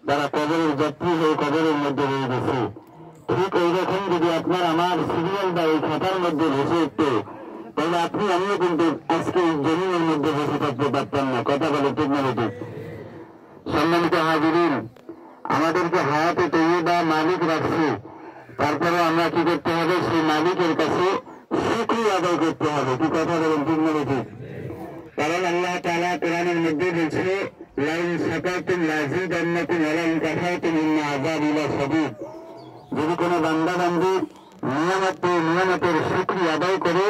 যারা কবরের যাত্রী হয়ে কবরের মধ্যে রয়ে গেছে, ঠিক ওই রকম যদি আপনার আমার সিরিয়াল বা এই খাতার মধ্যে বসে উঠতো, তাহলে আপনি আমিও কিন্তু আজকে এই জমিনের মধ্যে বসে থাকতে পারতাম না। কথা বলে ঠিক না ঠিক? সম্মানিত হাজিরিন, আমাদেরকে হায়াতে তৈয়বা মালিক রাখছে, তারপরে আমরা কি করতে হবে? সেই মালিকের কাছে শুকরিয়া আদায় করতে হবে। কি কথা বলেন ঠিক না ঠিক? কারণ আল্লাহ তাআলা কোরআনের মধ্যে বলছে, লাইন শাকারতুম লাযিদান্নাকুম ওয়া লাইন কাফারতুম ইন্না আযাবি লাশাদীদ। যদি কোনো বান্দা বান্দি নিয়ামতের শুকরিয়া আদায় করে,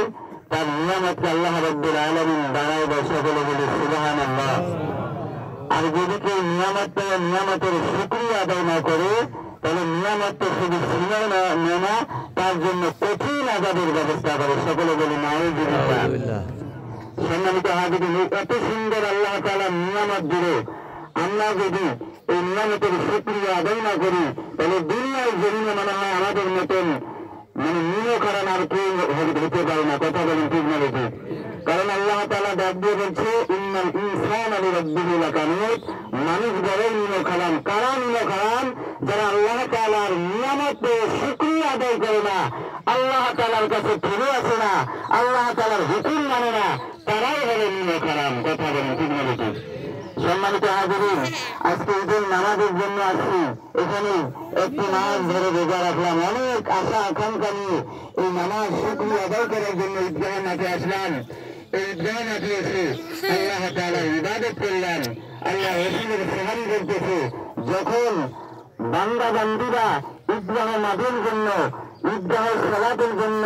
তার নিয়ামতকে আল্লাহ রাব্বুল আলামিন বাড়ায় দেয়। সকলে বলে সুবহানাল্লাহ। আর যদি কেউ নিয়ামতের শুকরিয়া আদায় না করে, তাহলে নিয়ামত তো শুধু ছিনিয়ে নেয় না, তার জন্য কঠিন আযাবের ব্যবস্থা করে। সকলে বলে নাউযুবিল্লাহ। সম্মানিত হাজিরিন, এত সুন্দর আল্লাহ তাআলা নিয়ামত দিল, আমরা যদি এই নিয়ামতের শুকরিয়া আদায় না করি, তাহলে দুনিয়ার জমিনে মনে হয় আমাদের মতন নিরকারণ আর কেউ হতে পারে না। কথা বলেন ঠিক না ঠিক? কারণ আল্লাহ তাআলা ডাক দিয়ে বলছে, ইন্নাল ইনসানা লিরাব্বিহি লাকানুত। মানুষ বড় নিরকারণ। কারা নিরকারণ? যারা আল্লাহ তাআলার নিয়ামতের শুকরিয়া আদায় করে না, আল্লাহ তাআলার কাছে ফিরে আসে না, আল্লাহ তাআলার হুকুম মানে না, তারাই হলো নিরকারণ। কথা বলেন ঠিক না ঠিক? সম্মানিত হাজিরিন, আজকে ঈদের নামাজের জন্য আসছি। এখানে একটি মাস ধরে রোজা রাখলাম, অনেক আশা আকাঙ্ক্ষা নিয়ে এই নামাজ শুকরিয়া আদায় করার জন্য ঈদগাহ মাঠে আসলাম। এই ঈদগাহ মাঠে এসে আল্লাহ তাআলার ইবাদত করলাম। আল্লাহ রাসূলের সাহাবী বলতেছে, যখন বান্দা বান্দীরা ঈদগাহ মাঠের জন্য, ঈদগাহের সালাতের জন্য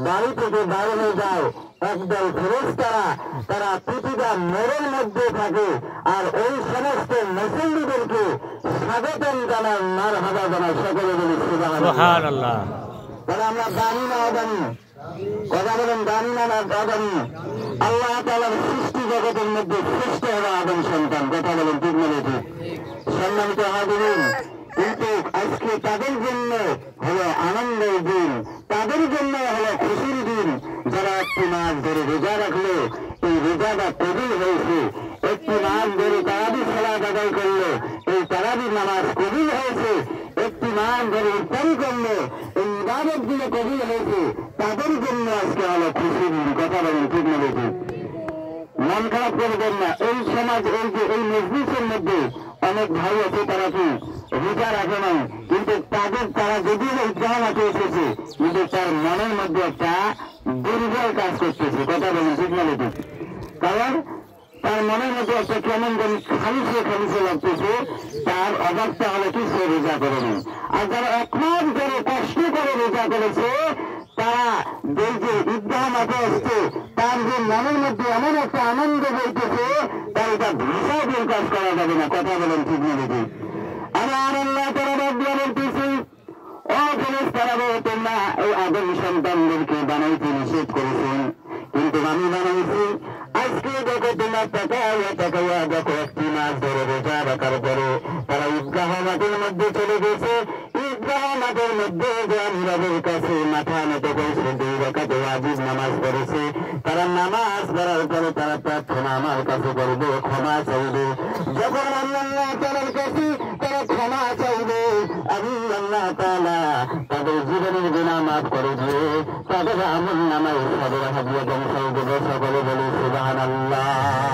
বাড়ি থেকে বাইরে হয়ে যায়, একদল ফেরেশতারা তারা প্রতিটা মোড়ের মধ্যে থাকে, আর ওই সমস্ত মুসল্লিদেরকে স্বাগতম জানায়, মারহাবা জানায়। সকলে বলি সুবহানাল্লাহ। তাহলে আমরা দানি না অদানি? কথা বলেন, দানি না অদানি? আল্লাহ তাআলার সৃষ্টি জগতের মধ্যে শ্রেষ্ঠ হলো আদম সন্তান। কথা বলেন ঠিক না ঠিক? সম্মানিত হাজিরিন, কিন্তু আজকে তাদের জন্য হলো আনন্দের দিন, তাদের জন্য হলো খুশির দিন, যারা একটি মাস ধরে রোজা রাখলো, এই রোজাটা কবুল হয়েছে। একটি মাস ধরে তারাবি সালাত আদায় করলো, এই তারাবি নামাজ কবুল হয়েছে। একটি মাস ধরে ইফতারি করলো, এই ইবাদত গুলো কবুল হয়েছে। তাদের জন্য আজকে হলো খুশির দিন। কথা বলেন ঠিক না ঠিক? মন খারাপ করবেন না। এই সমাজ, এই মজলিসের মধ্যে অনেক ভাই আছে, তারা কি রোজা রাখে নাই, কিন্তু তারা যদিও ঈদগাহ মাঠে এসেছে, কিন্তু তার মনের মধ্যে একটা দুর্বল কাজ করতেছে। কথা বলেন ঠিক না ঠিক? কারণ তার মনের মধ্যে একটা কেমন যেন খালিসে লাগতেছে। তার অভাবটা হলো কি, সে রোজা করে নেই। আর যারা একমাস ধরে কষ্ট করে রোজা করেছে, তারা যে ঈদগাহ মাঠে আসছে, তার যে মনের মধ্যে এমন একটা আনন্দ বইতেছে, তার এটা ভাষায় প্রকাশ করা যাবে না। কথা বলেন ঠিক না ঠিক? আমার আল্লাহ তাআলা রাব্বুল বলতেছে, ও ফেরেশতারা, তোমরা এই আদম সন্তানদেরকে বানাইতে নিষেধ করেছেন, কিন্তু আমি বানাইছি। আজকে দেখো, তোমার তাকাইয়া দেখো, একটি মাস ধরে রোজা রাখার পরে তারা ঈদগাহ মাঠের মধ্যে চলে গেছে। ঈদগাহ মাঠের মধ্যে আমি রবের কাছে মাথা নত করেছে, 2 রাকাত ওয়াজিব নামাজ পড়েছে। তারা নামাজ পড়ার পরে তারা প্রার্থনা আমার কাছে করবে, ক্ষমা চাইবে। যখন আল্লাহ তাআলার কাছে তারা ক্ষমা চাইবে, আমি আল্লাহ তাআলা তাদের জীবনের গুনাহ মাফ করে দিয়ে তাদের আমল নামায় সদর হাদিয়া পৌঁছাই দেবে। সকলে বলে সুবহানাল্লাহ।